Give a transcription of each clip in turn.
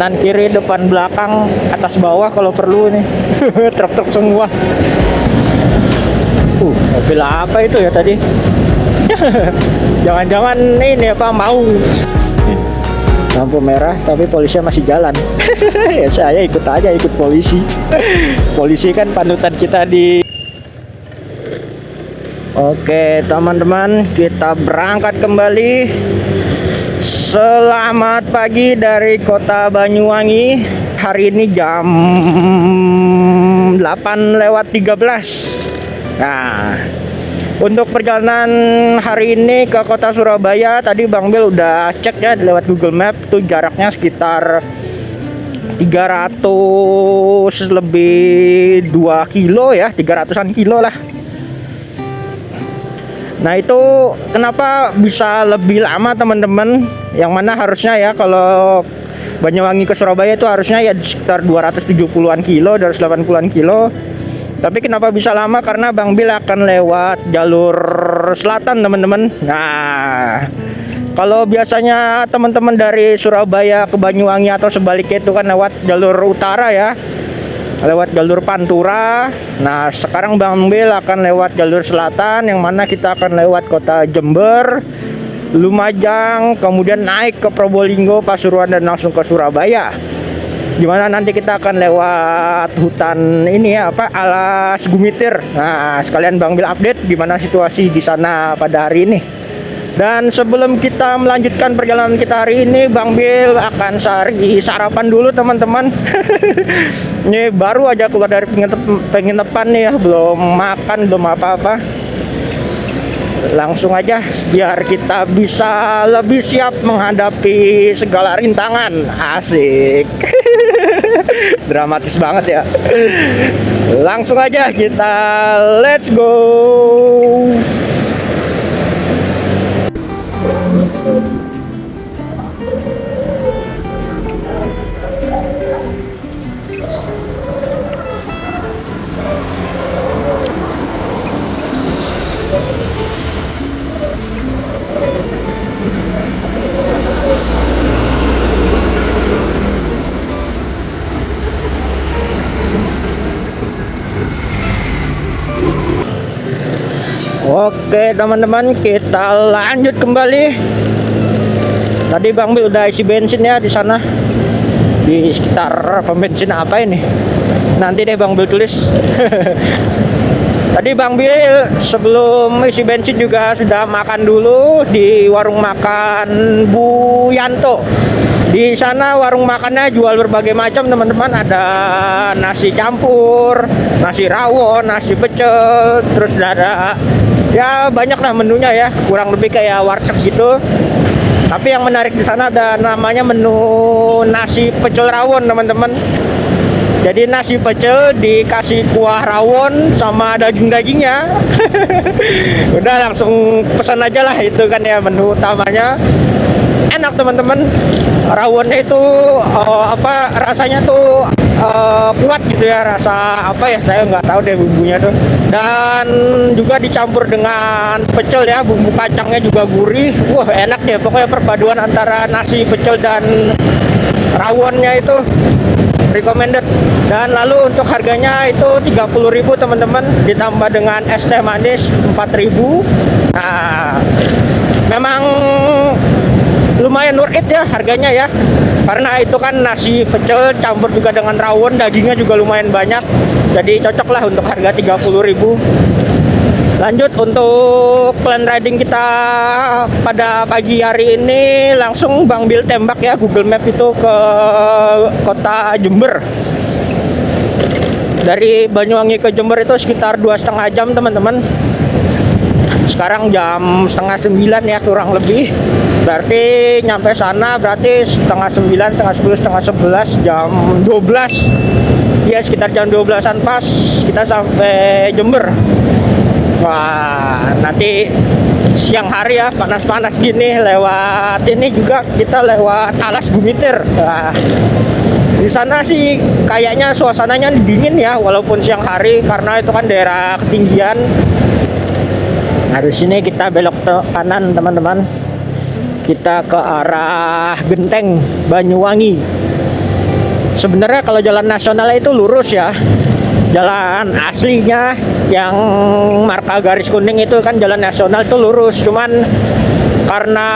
Kanan kiri depan belakang atas bawah kalau perlu nih. Truk-truk semua. Mobil apa itu ya tadi? Jangan-jangan ini apa mau lampu merah tapi polisinya masih jalan. Ya saya ikut aja, ikut polisi. Polisi kan panutan kita di. Oke teman-teman, kita berangkat kembali. Selamat pagi dari kota Banyuwangi. Hari ini jam 8:13. Nah, untuk perjalanan hari ini ke kota Surabaya, tadi Bang Bil udah cek ya lewat Google Map, tuh jaraknya sekitar 300 lebih 2 kilo ya, 300-an kilo lah. Nah itu kenapa bisa lebih lama teman-teman? Yang mana harusnya ya kalau Banyuwangi ke Surabaya itu harusnya ya sekitar 270-an kilo, 280-an kilo. Tapi kenapa bisa lama? Karena Bang Bil akan lewat jalur selatan teman-teman. Nah kalau biasanya teman-teman dari Surabaya ke Banyuwangi atau sebaliknya itu kan lewat jalur utara ya, lewat jalur Pantura. Nah sekarang Bang Bil akan lewat jalur selatan, yang mana kita akan lewat kota Jember, Lumajang, kemudian naik ke Probolinggo, Pasuruan, dan langsung ke Surabaya. Dimana nanti kita akan lewat hutan ini ya, apa, Alas Gumitir. Nah sekalian Bang Bil update gimana situasi di sana pada hari ini. Dan sebelum kita melanjutkan perjalanan kita hari ini, Bang Bil akan sarapan dulu teman-teman. Ini baru aja keluar dari penginapan nih ya, belum makan, belum apa-apa. Langsung aja biar kita bisa lebih siap menghadapi segala rintangan. Asik. Dramatis banget ya. Langsung aja kita let's go. Oke teman-teman, kita lanjut kembali. Tadi Bang Bil udah isi bensin ya di sana, di sekitar pom bensin apa ini, nanti deh Bang Bil tulis. Tadi Bang Bil sebelum isi bensin juga sudah makan dulu di warung makan Bu Yanto. Di sana warung makannya jual berbagai macam teman-teman. Ada nasi campur, nasi rawon, nasi pecel, terus ada ya banyak lah menunya ya, kurang lebih kayak warteg gitu. Tapi yang menarik di sana ada namanya menu nasi pecel rawon teman-teman. Jadi nasi pecel dikasih kuah rawon sama daging-dagingnya. Udah langsung pesan aja lah, itu kan ya menu utamanya. Enak teman-teman. Rawonnya itu apa rasanya tuh kuat gitu ya, rasa apa ya, saya nggak tahu deh bumbunya tuh. Dan juga dicampur dengan pecel ya, bumbu kacangnya juga gurih. Wah enak deh pokoknya, perpaduan antara nasi pecel dan rawonnya itu recommended. Dan lalu untuk harganya itu 30.000 teman-teman, ditambah dengan es teh manis 4.000. Nah memang lumayan worth it ya harganya ya, karena itu kan nasi pecel campur juga dengan rawon, dagingnya juga lumayan banyak, jadi cocok lah untuk harga 30.000. Lanjut untuk plan riding kita pada pagi hari ini, langsung Bang Bil tembak ya Google Map itu ke kota Jember. Dari Banyuwangi ke Jember itu sekitar 2,5 jam teman-teman. Sekarang jam 8:30 ya kurang lebih. Berarti nyampe sana berarti 8:30, 9:30, 10, 10:30, jam 12. Ya sekitar jam 12-an pas kita sampai Jember. Wah nanti siang hari ya, panas-panas gini, lewat ini juga kita lewat Alas Gumitir. Nah, di sana sih kayaknya suasananya dingin ya, walaupun siang hari, karena itu kan daerah ketinggian. Dari sini kita belok ke kanan teman-teman, kita ke arah Genteng Banyuwangi. Sebenarnya kalau jalan nasional itu lurus ya. Jalan aslinya yang marka garis kuning itu kan jalan nasional itu lurus. Cuman karena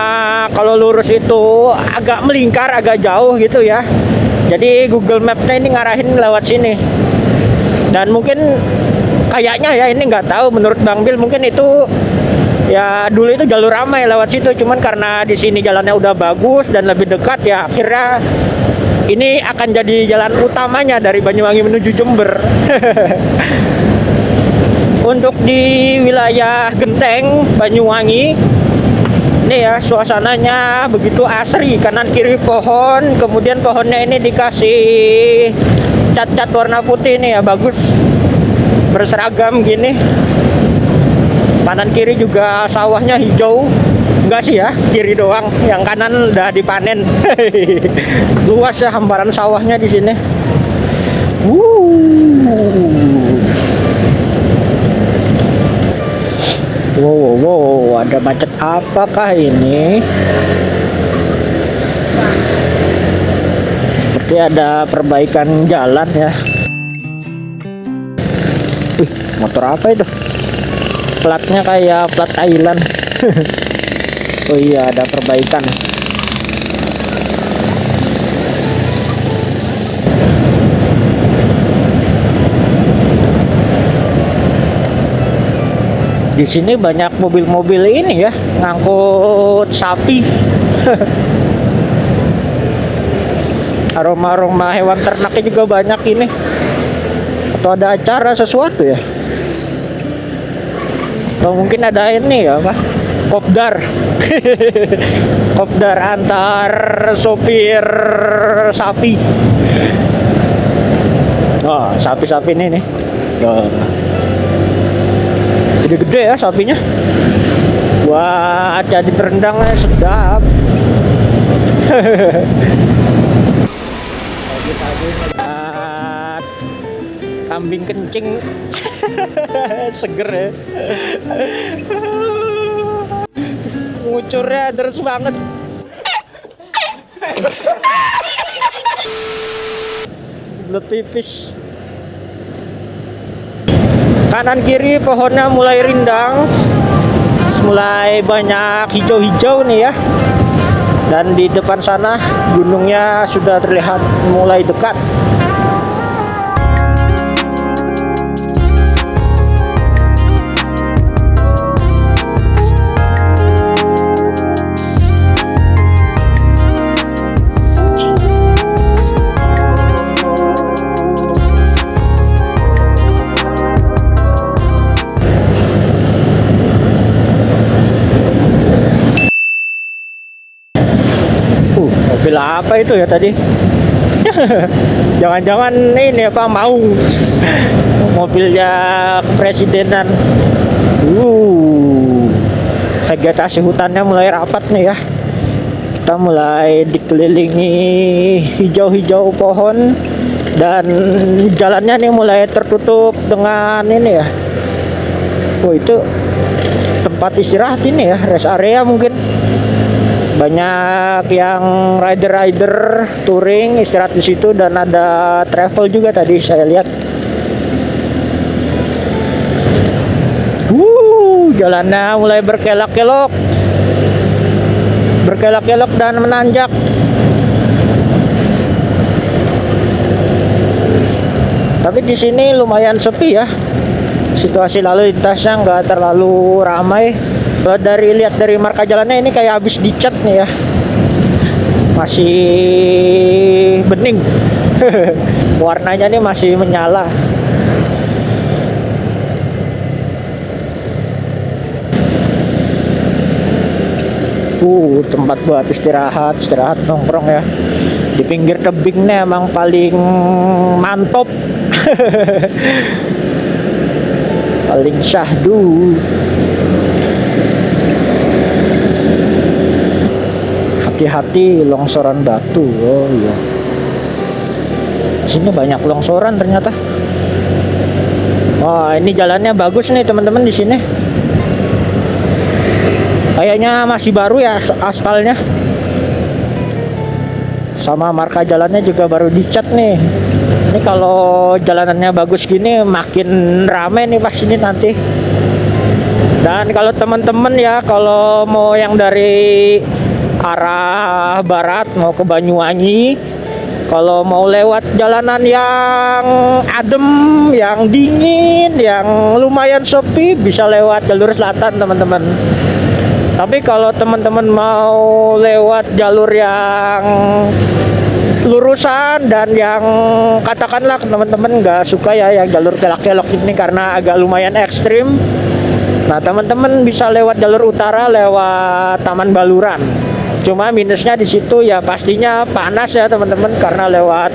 kalau lurus itu agak melingkar, agak jauh gitu ya. Jadi Google Maps-nya ini ngarahin lewat sini. Dan mungkin kayaknya ya, ini nggak tahu, menurut Bang Bil mungkin itu ya dulu itu jalur ramai lewat situ. Cuman karena di sini jalannya udah bagus dan lebih dekat ya, akhirnya ini akan jadi jalan utamanya dari Banyuwangi menuju Jember. Untuk di wilayah Genteng, Banyuwangi, ini ya suasananya begitu asri. Kanan kiri pohon, kemudian pohonnya ini dikasih cat-cat warna putih nih ya, bagus, berseragam gini. Kanan kiri juga sawahnya hijau. Enggak sih ya, kiri doang, yang kanan udah dipanen. Luas ya hamparan sawahnya di sini. Wow, ada macet apakah ini? Seperti ada perbaikan jalan ya. Wih, motor apa itu? Platnya kayak plat Thailand. Oh iya, ada perbaikan. Di sini banyak mobil-mobil ini ya, ngangkut sapi. Aroma-aroma hewan ternaknya juga banyak ini. Atau ada acara sesuatu ya? Atau mungkin ada ini ya, Pak? Kopdar. Kopdar antar sopir sapi. Oh, sapi-sapi ini nih. Gede-gede ya sapinya. Wah, jadi rendangnya sedap. Pagi-pagi ngeliat kambing kencing. Seger ya. Ngucurnya terus banget. Belut pipis. Kanan kiri pohonnya mulai rindang, mulai banyak hijau-hijau nih ya. Dan di depan sana gunungnya sudah terlihat mulai dekat. Mobil apa itu ya tadi? Jangan-jangan ini apa, mau mobilnya kepresidenan. Vegetasi hutannya mulai rapat nih ya. Kita mulai dikelilingi hijau-hijau pohon dan jalannya nih mulai tertutup dengan ini ya. Oh, itu tempat istirahat ini ya, rest area mungkin. Banyak yang rider-rider touring istirahat di situ dan ada travel juga tadi saya lihat. Jalannya mulai berkelok-kelok. Berkelok-kelok dan menanjak. Tapi di sini lumayan sepi ya. Situasi lalu lintasnya nggak terlalu ramai. Kalau lihat dari marka jalannya ini kayak habis dicat nih ya. Masih bening. Warnanya nih masih menyala. Tempat buat istirahat nongkrong ya. Di pinggir tebingnya emang paling mantap. Paling syahdu. Hati-hati longsoran batu. Oh iya. Sini banyak longsoran ternyata. Wah, ini jalannya bagus nih teman-teman di sini. Kayaknya masih baru ya aspalnya. Sama marka jalannya juga baru dicat nih. Ini kalau jalanannya bagus gini makin rame nih pas ini nanti. Dan kalau teman-teman ya, kalau mau yang dari arah barat mau ke Banyuwangi, kalau mau lewat jalanan yang adem, yang dingin, yang lumayan sepi, bisa lewat jalur selatan teman-teman. Tapi kalau teman-teman mau lewat jalur yang lurusan dan yang katakanlah teman-teman nggak suka ya yang jalur kelak-kelok ini karena agak lumayan ekstrim, nah teman-teman bisa lewat jalur utara lewat Taman Baluran. Cuma minusnya di situ ya pastinya panas ya teman-teman, karena lewat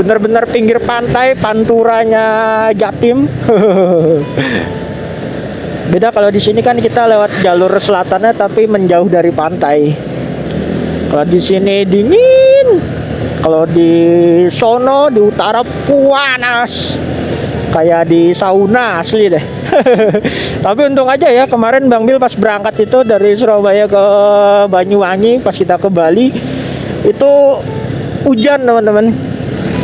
bener-bener pinggir pantai, panturanya Jatim. Beda kalau di sini kan kita lewat jalur selatannya tapi menjauh dari pantai. Kalau di sini dingin, kalau di sono di utara panas, kayak di sauna asli deh. Tapi untung aja ya kemarin Bang Bil pas berangkat itu dari Surabaya ke Banyuwangi, pas kita ke Bali itu hujan teman-teman.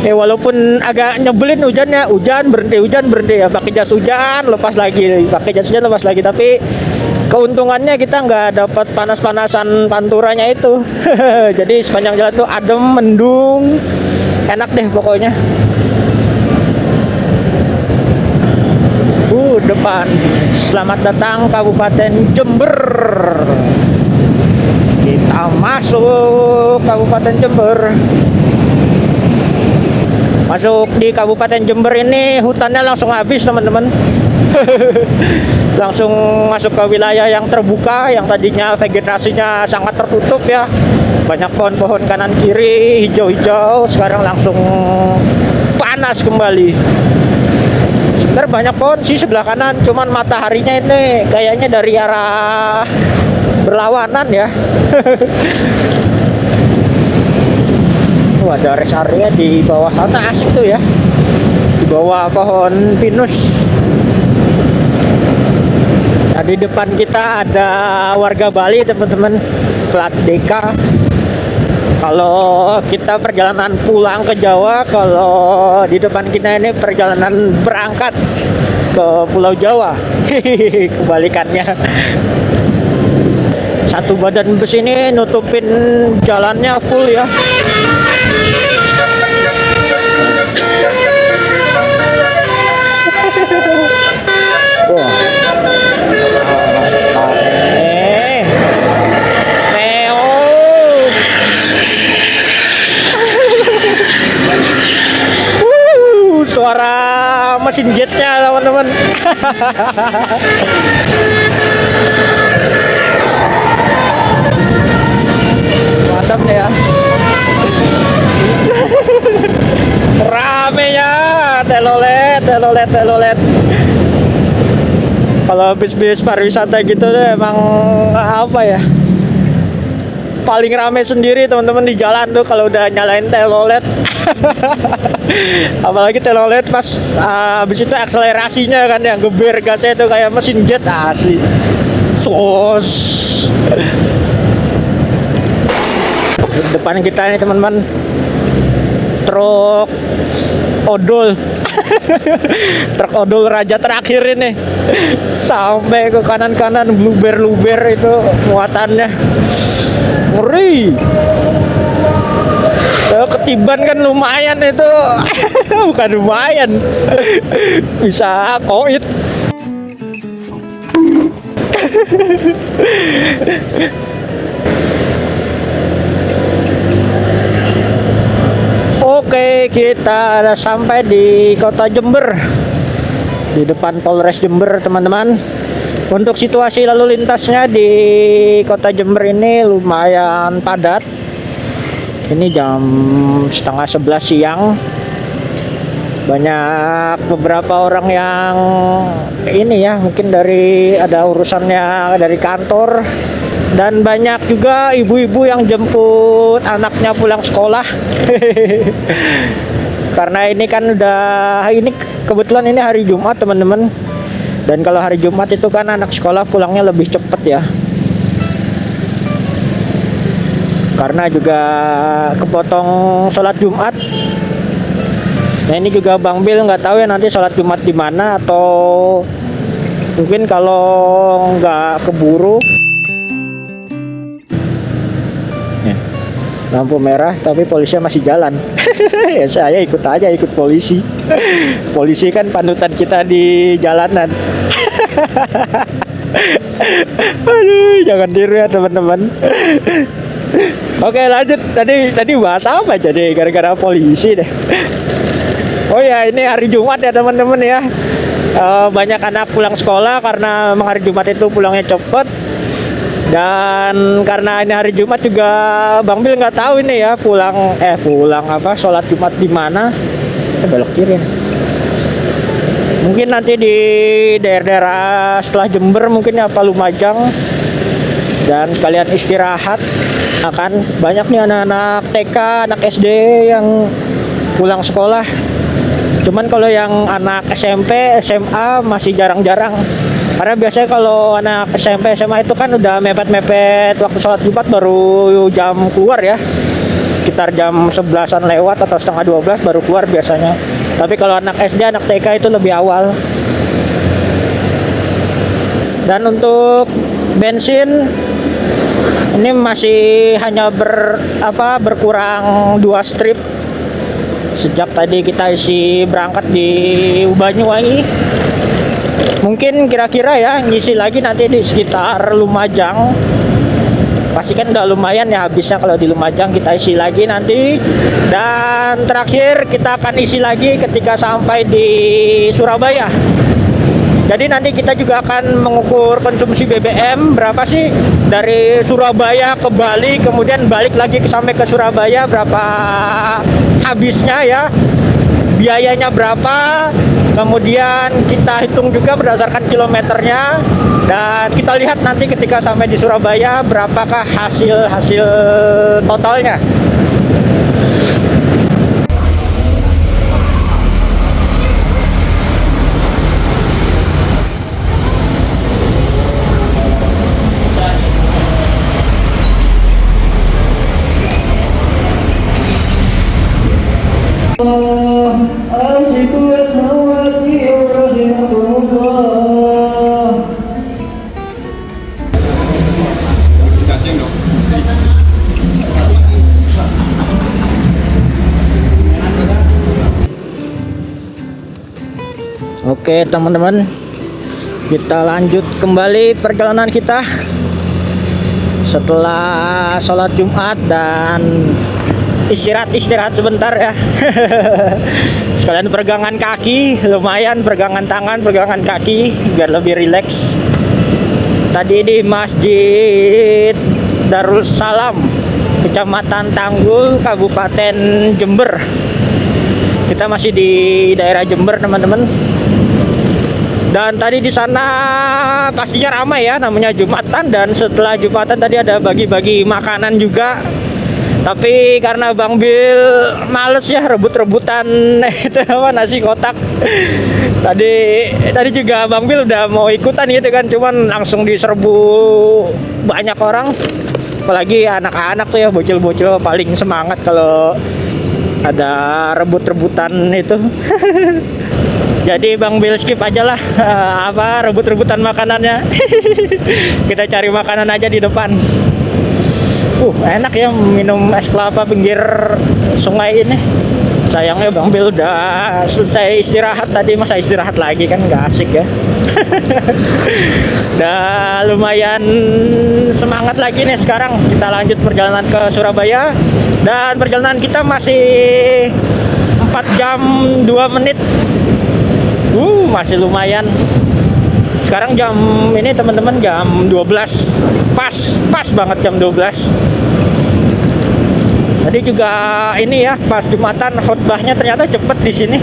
Walaupun agak nyebelin hujannya, hujan berhenti ya, pakai jas hujan lepas lagi, pakai jas hujan lepas lagi. Tapi keuntungannya kita nggak dapat panas-panasan panturanya itu. Jadi sepanjang jalan tuh adem, mendung, enak deh pokoknya. Depan, selamat datang Kabupaten Jember. Kita masuk Kabupaten Jember. Masuk di Kabupaten Jember ini hutannya langsung habis teman-teman. Langsung masuk ke wilayah yang terbuka, yang tadinya vegetasinya sangat tertutup ya, banyak pohon-pohon kanan kiri hijau-hijau, sekarang langsung panas kembali. Sebenarnya banyak pohon sih sebelah kanan, cuman mataharinya ini kayaknya dari arah berlawanan ya. Ada rest area di bawah sana, asik tuh ya, di bawah pohon pinus. Nah, di depan kita ada warga Bali teman-teman, plat DK. Kalau kita perjalanan pulang ke Jawa, kalau di depan kita ini perjalanan berangkat ke Pulau Jawa. Kebalikannya. Satu badan bus ini nutupin jalannya full ya. Suara mesin jetnya teman-teman. Mantap deh ya. Ramenya telolet. Kalau bis-bis pariwisata gitu deh emang apa ya, paling rame sendiri teman-teman di jalan tuh kalau udah nyalain telolet. Apalagi telolet pas habis itu akselerasinya kan yang geber gasnya itu kayak mesin jet asli. Sos. Depan kita ini teman-teman truk odol. Truk odol raja terakhir ini sampai ke kanan-kanan, luber itu muatannya ngeri. Ketiban kan lumayan itu. Bukan lumayan, bisa koit. Oke, kita sudah sampai di kota Jember, di depan Polres Jember teman-teman. Untuk situasi lalu lintasnya di kota Jember ini lumayan padat. Ini jam setengah 11 siang. Banyak beberapa orang yang ini ya, mungkin dari ada urusannya dari kantor. Dan banyak juga ibu-ibu yang jemput anaknya pulang sekolah. Karena ini kan ini kebetulan ini hari Jumat teman-teman. Dan kalau hari Jumat itu kan anak sekolah pulangnya lebih cepat ya. karena juga kepotong sholat Jumat. Nah ini juga Bang Bil nggak tahu ya nanti sholat Jumat di mana, atau mungkin kalau nggak keburu. Ya, lampu merah tapi polisinya masih jalan. Ya saya ikut aja, ikut polisi. Polisi kan panutan kita di jalanan. Aduh, jangan tiru ya teman-teman. Oke lanjut, tadi bahas apa jadi gara-gara polisi deh. Oh ya, ini hari Jumat ya teman-teman ya. Banyak anak pulang sekolah karena hari Jumat itu pulangnya cepet. Dan karena ini hari Jumat juga Bang Bil nggak tahu ini ya pulang apa sholat Jumat di mana. Belok kiri. Mungkin nanti di daerah-daerah setelah Jember mungkin ya, apa Lumajang, dan sekalian istirahat. Akan banyak nih anak-anak TK, anak SD yang pulang sekolah. Cuman kalau yang anak SMP, SMA masih jarang-jarang. Karena biasanya kalau anak SMP, SMA itu kan udah mepet-mepet waktu sholat Jumat baru jam keluar ya. Sekitar jam 11-an lewat atau setengah 12 baru keluar biasanya. Tapi kalau anak SD, anak TK itu lebih awal. Dan untuk bensin ini masih hanya berkurang 2 strip sejak tadi kita isi berangkat di Banyuwangi. Mungkin kira-kira ya ngisi lagi nanti di sekitar Lumajang. Pasti kan udah lumayan ya habisnya kalau di Lumajang, kita isi lagi nanti. Dan terakhir kita akan isi lagi ketika sampai di Surabaya. Jadi nanti kita juga akan mengukur konsumsi BBM berapa sih dari Surabaya ke Bali, kemudian balik lagi sampai ke Surabaya, berapa habisnya ya, biayanya berapa, kemudian kita hitung juga berdasarkan kilometernya, dan kita lihat nanti ketika sampai di Surabaya berapakah hasil totalnya. Oke teman-teman, kita lanjut kembali perjalanan kita setelah sholat Jumat dan istirahat sebentar ya. Sekalian peregangan kaki, lumayan peregangan tangan, peregangan kaki biar lebih rileks. Tadi di Masjid Darul Salam, Kecamatan Tanggul, Kabupaten Jember. Kita masih di daerah Jember teman-teman. Dan tadi di sana pastinya ramai ya, namanya Jumatan, dan setelah Jumatan tadi ada bagi-bagi makanan juga. Tapi karena Bang Bil males ya rebut-rebutan itu apa nasi kotak. Tadi juga Bang Bil udah mau ikutan gitu kan, cuman langsung diserbu banyak orang. Apalagi anak-anak tuh ya, bocil-bocil paling semangat kalau ada rebut-rebutan itu. Jadi Bang Bil skip aja lah apa rebut-rebutan makanannya. Kita cari makanan aja di depan. Enak ya minum es kelapa pinggir sungai ini. Sayangnya Bang Bil udah selesai istirahat tadi, masa istirahat lagi kan nggak asik ya. Udah lumayan semangat lagi nih sekarang. Kita lanjut perjalanan ke Surabaya, dan perjalanan kita masih 4 jam 2 menit. Masih lumayan. Sekarang jam ini teman-teman jam 12. Pas banget jam 12. Tadi juga ini ya pas Jumatan khotbahnya ternyata cepet di sini.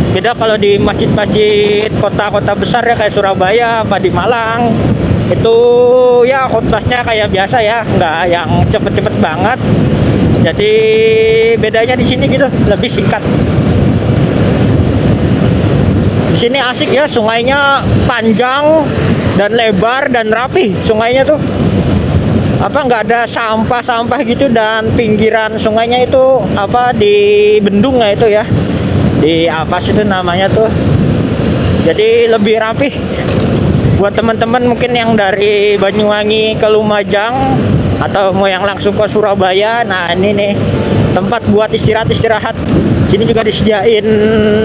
Beda kalau di masjid-masjid kota-kota besar ya kayak Surabaya apa di Malang. Itu ya khotbahnya kayak biasa ya, nggak yang cepet-cepet banget. Jadi bedanya di sini gitu, lebih singkat. Di sini asik ya, sungainya panjang dan lebar dan rapi sungainya tuh. apa nggak ada sampah-sampah gitu, dan pinggiran sungainya itu apa di bendung ya itu ya, di apa sih itu namanya tuh, jadi lebih rapih. Buat teman-teman mungkin yang dari Banyuwangi ke Lumajang atau mau yang langsung ke Surabaya, nah ini nih tempat buat istirahat. Sini juga disediain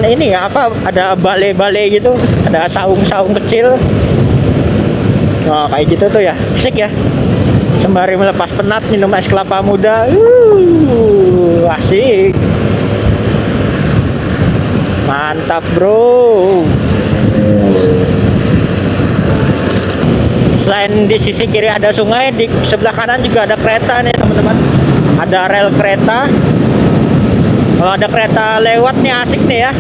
ini ya apa, ada balai-balai gitu, ada saung-saung kecil. Nah, kayak gitu tuh ya, asik ya. Sembari melepas penat minum es kelapa muda. Asik. Mantap, bro. Selain di sisi kiri ada sungai, di sebelah kanan juga ada kereta nih teman-teman. Ada rel kereta. Kalau ada kereta lewat nih asik nih ya.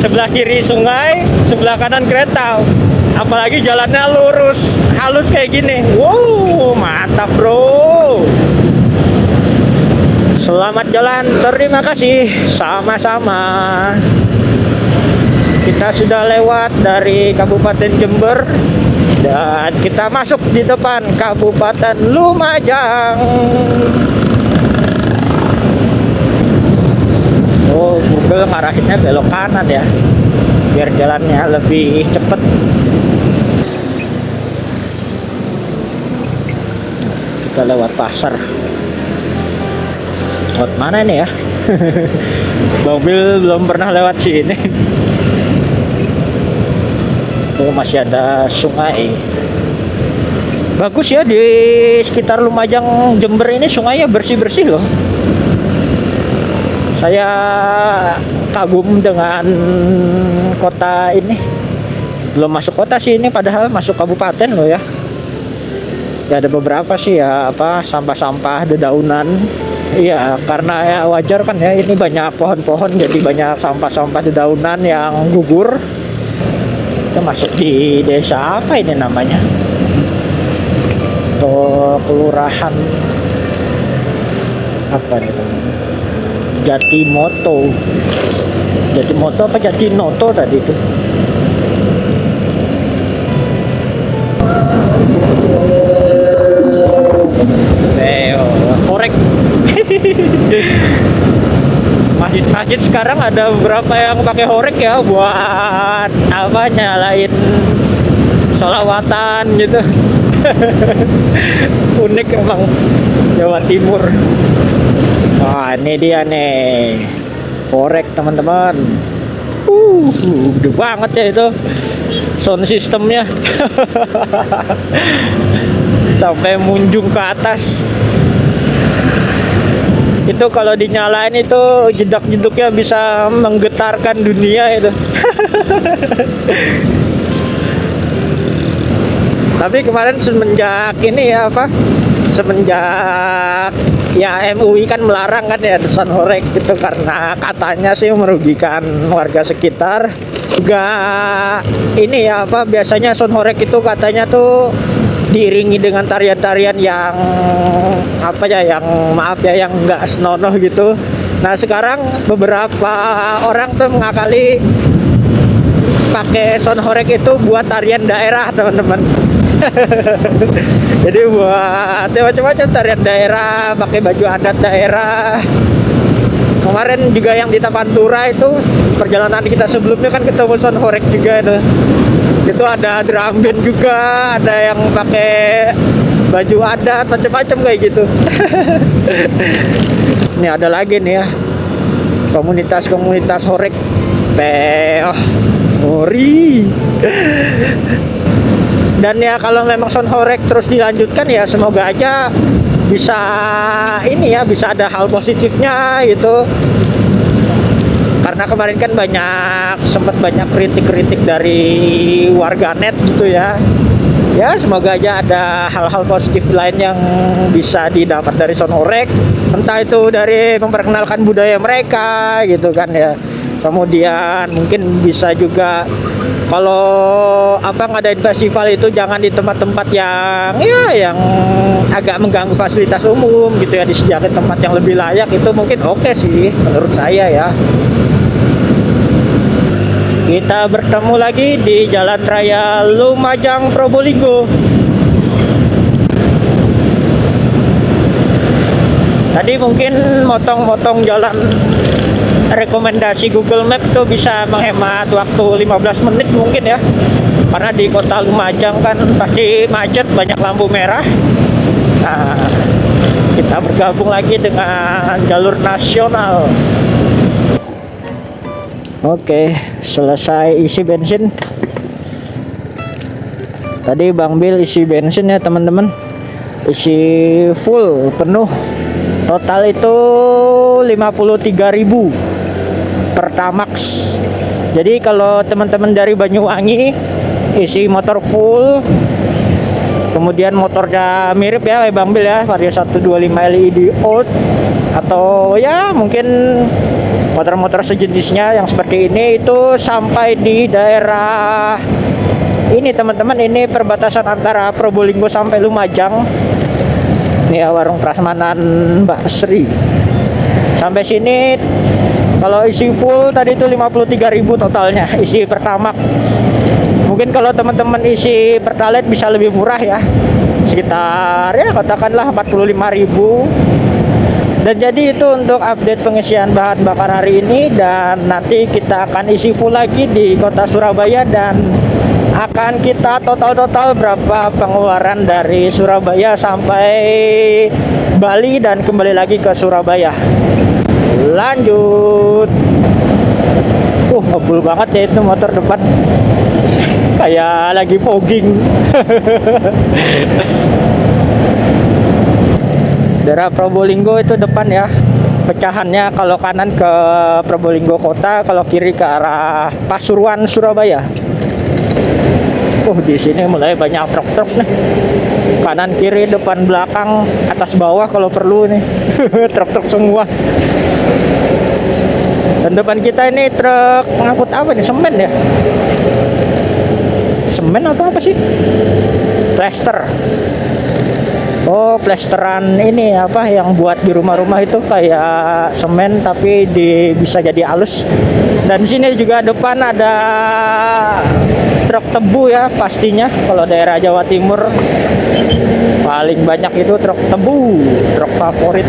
Sebelah kiri sungai, sebelah kanan kereta. Apalagi jalannya lurus, halus kayak gini. Wow, mantap bro. Selamat jalan, terima kasih. Sama-sama. Kita sudah lewat dari Kabupaten Jember dan kita masuk di depan Kabupaten Lumajang. Oh, Google ngarahinnya belok kanan ya, biar jalannya lebih cepet. Kita lewat pasar. Lewat mana ini ya? Mobil belum pernah lewat sini. Oh, masih ada sungai. Bagus ya, di sekitar Lumajang Jember ini sungainya bersih-bersih loh. Saya kagum dengan kota ini. Belum masuk kota sih ini, padahal masuk kabupaten loh ya. Ya ada beberapa sih ya apa sampah-sampah dedaunan. Iya, karena ya wajar kan ya, ini banyak pohon-pohon jadi banyak sampah-sampah dedaunan yang gugur. Kita masuk di desa apa ini namanya? Atau kelurahan apa nih teman? Jatimoto. Jatimoto apa Jatinoto tadi itu? Korek. Masjid-masjid sekarang ada beberapa yang pakai horek ya buat apa, nyalain sholawatan gitu. Unik emang Jawa Timur. Wah, ini dia nih korek teman-teman. Gede banget ya itu sound systemnya. Sampai munjung ke atas. Itu kalau dinyalain itu jedak-jeduknya bisa menggetarkan dunia itu. Tapi kemarin semenjak ini ya apa, semenjak ya MUI kan melarang kan ya sound horek gitu, karena katanya sih merugikan warga sekitar. Juga ini ya apa, biasanya sound horek itu katanya tuh diiringi dengan tarian-tarian yang apa ya, yang maaf ya, yang enggak senonoh gitu. Nah sekarang beberapa orang tuh mengakali pakai sound horek itu buat tarian daerah teman-teman. Jadi buat macam-macam tarian daerah, pakai baju adat daerah. Kemarin juga yang di Tapantura itu perjalanan kita sebelumnya kan ketemu sound horek juga itu. Itu ada drum band juga, ada yang pakai baju adat, macam-macam kayak gitu. Ini ada lagi nih ya, komunitas-komunitas horek. Ori. Dan ya kalau memang sound horek terus dilanjutkan ya semoga aja bisa ini ya, bisa ada hal positifnya gitu. Karena kemarin kan sempat banyak kritik-kritik dari warganet gitu ya. Ya semoga aja ada hal-hal positif lain yang bisa didapat dari sound horek. Entah itu dari memperkenalkan budaya mereka gitu kan ya. Kemudian mungkin bisa juga kalau apa ngadain festival itu jangan di tempat-tempat yang ya yang agak mengganggu fasilitas umum gitu ya, disediakan tempat yang lebih layak, itu mungkin oke sih menurut saya ya. Kita bertemu lagi di Jalan Raya Lumajang Probolinggo. Tadi mungkin motong-motong jalan rekomendasi Google Map tuh bisa menghemat waktu 15 menit mungkin ya. Karena di kota Lumajang kan pasti macet, banyak lampu merah. Nah, kita bergabung lagi dengan jalur nasional. Oke, selesai isi bensin. Tadi Bang Bil isi bensin ya teman-teman. Isi full penuh. Total itu 53.000 Pertamax. Jadi kalau teman-teman dari Banyuwangi isi motor full, kemudian motornya mirip ya kayak Bang Bil ya, Vario 125 LED out, atau ya mungkin motor-motor sejenisnya yang seperti ini, itu sampai di daerah ini teman-teman, ini perbatasan antara Probolinggo sampai Lumajang. Ini ya warung prasmanan Mbak Sri. Sampai sini kalau isi full tadi itu 53.000 totalnya isi Pertamax. Mungkin kalau teman-teman isi Pertalite bisa lebih murah ya, sekitar ya katakanlah 45.000. Dan jadi itu untuk update pengisian bahan bakar hari ini, dan nanti kita akan isi full lagi di kota Surabaya, dan akan kita total berapa pengeluaran dari Surabaya sampai Bali dan kembali lagi ke Surabaya. Lanjut. Ngebul banget ya itu motor depan, kayak lagi fogging. Daerah Probolinggo itu depan ya, pecahannya kalau kanan ke Probolinggo kota, kalau kiri ke arah Pasuruan Surabaya. Di sini mulai banyak truk-truk nih, kanan kiri depan belakang atas bawah kalau perlu nih. Truk-truk semua. Dan depan kita ini truk pengangkut apa nih, semen ya, semen atau apa sih, plester. Plesteran ini apa yang buat di rumah-rumah itu, kayak semen tapi bisa jadi halus. Dan sini juga depan ada truk tebu ya, pastinya kalau daerah Jawa Timur paling banyak itu truk tebu, truk favorit.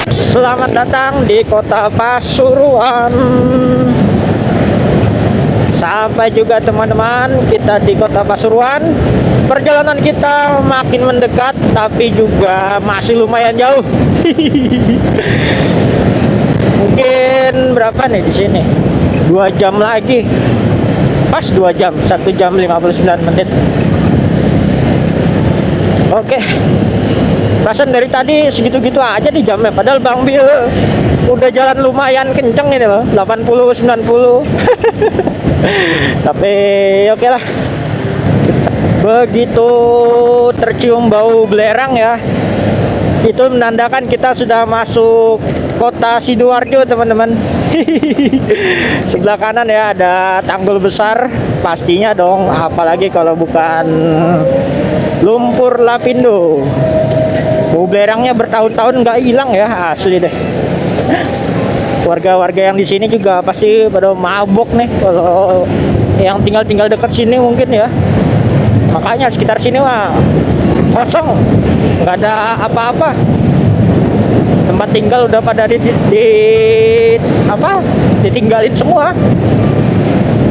Selamat datang di kota Pasuruan. Sampai juga teman-teman, kita di kota Pasuruan. Perjalanan kita makin mendekat, tapi juga masih lumayan jauh. Mungkin berapa nih di sini? 2 jam lagi. Pas 2 jam, 1 jam 59 menit. Oke. Perasaan dari tadi segitu-gitu aja di jamnya, padahal Bang Bil udah jalan lumayan kenceng ini loh, 80 90. Tapi oke lah. Begitu tercium bau belerang ya, itu menandakan kita sudah masuk kota Sidoarjo teman-teman. Sebelah kanan ya ada tanggul besar, pastinya dong, apalagi kalau bukan lumpur lapindo. Bau belerangnya bertahun-tahun nggak hilang ya, asli deh. Warga-warga yang di sini juga pasti pada mabok nih, kalau yang tinggal dekat sini mungkin ya. Makanya sekitar sini mah kosong, nggak ada apa-apa. Tempat tinggal udah pada ditinggalin semua.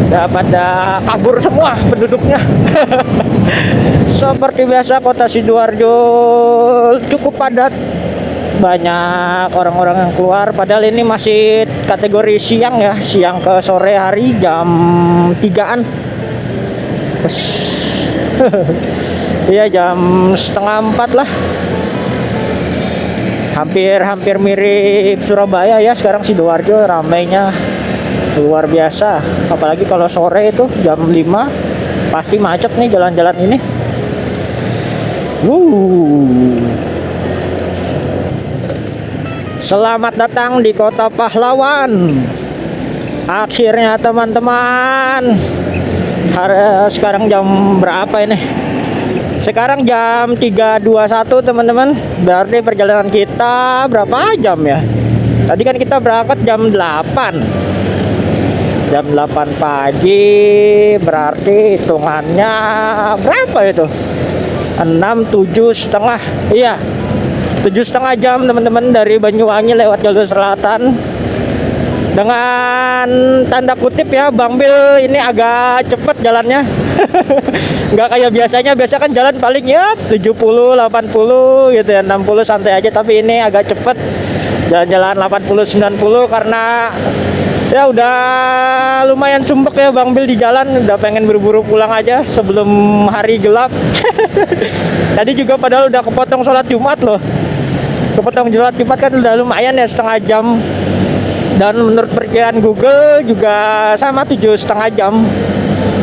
Udah pada kabur semua penduduknya. Seperti biasa kota Sidoarjo cukup padat, banyak orang-orang yang keluar, padahal ini masih kategori siang ya, siang ke sore hari, jam 3-an. Iya, jam setengah 4 lah. Hampir mirip Surabaya ya sekarang Sidoarjo, ramainya luar biasa. Apalagi kalau sore itu jam 5 pasti macet nih jalan-jalan ini. Selamat datang di kota pahlawan. Akhirnya teman-teman. Sekarang jam berapa ini? Sekarang jam 3.21 teman-teman. Berarti perjalanan kita berapa jam ya? Tadi kan kita berangkat jam 8. Jam 8 pagi berarti hitungannya berapa itu? 6, 7 setengah. Iya, 7,5 jam teman-teman dari Banyuwangi lewat jalur selatan. Dengan tanda kutip ya, Bang Bil ini agak cepet jalannya. Nggak kayak biasanya, biasa kan jalan paling ya 70, 80 gitu ya, 60 santai aja, tapi ini agak cepet. Jalan-jalan 80, 90 karena ya udah lumayan sumpek ya Bang Bil di jalan, udah pengen buru-buru pulang aja sebelum hari gelap. Tadi juga padahal udah kepotong sholat Jumat loh. Kepotong sholat Jumat kan udah lumayan ya, setengah jam. Dan menurut perkiraan Google juga sama 7,5 jam.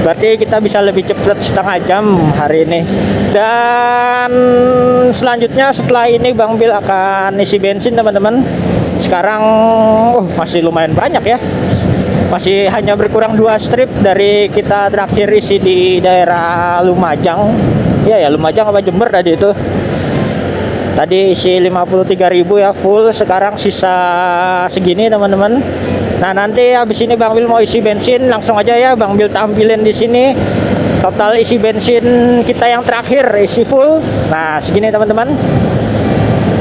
Berarti kita bisa lebih cepat setengah jam hari ini. Dan selanjutnya setelah ini Bang Bil akan isi bensin teman-teman. Sekarang masih lumayan banyak ya. Masih hanya berkurang 2 strip dari kita terakhir isi di daerah Lumajang. Ya Lumajang apa Jember tadi itu. Tadi isi 53.000 ya full, sekarang sisa segini teman-teman. Nah, nanti habis ini Bang Bil mau isi bensin, langsung aja ya Bang Bil tampilin di sini total isi bensin kita yang terakhir isi full. Nah, segini teman-teman.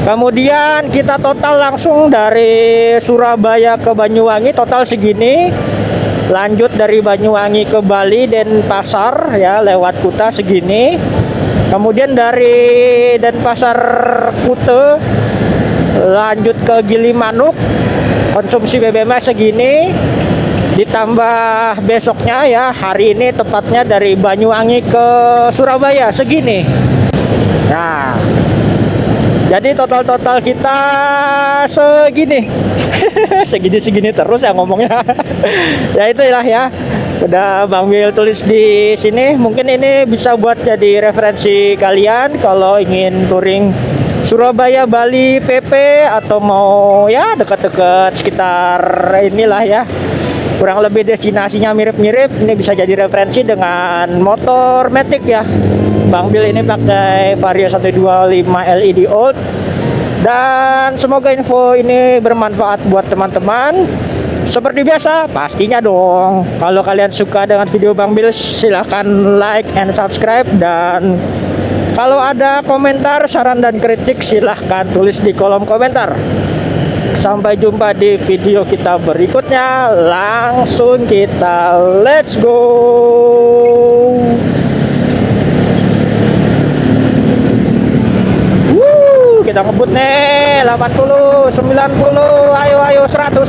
Kemudian kita total langsung dari Surabaya ke Banyuwangi total segini. Lanjut dari Banyuwangi ke Bali Denpasar ya lewat Kuta segini. Kemudian dari Denpasar Kute lanjut ke Gilimanuk, konsumsi BBM segini, ditambah besoknya ya hari ini tepatnya dari Banyuwangi ke Surabaya segini. Nah, jadi total kita segini. segini terus ya ngomongnya. Ya itulah ya. Udah Bang Bil tulis di sini. Mungkin ini bisa buat jadi referensi kalian kalau ingin touring Surabaya, Bali, PP atau mau ya dekat-dekat sekitar inilah ya. Kurang lebih destinasinya mirip-mirip. Ini bisa jadi referensi dengan motor Matic ya. Bang Bil ini pakai Vario 125 LED Old. Dan semoga info ini bermanfaat buat teman-teman. Seperti biasa, pastinya dong. Kalau kalian suka dengan video Bang Bil, silahkan like and subscribe. Dan kalau ada komentar, saran dan kritik, silahkan tulis di kolom komentar. Sampai jumpa di video kita berikutnya. Langsung kita let's go. Kita ngebut nih 80, 90, ayo 100.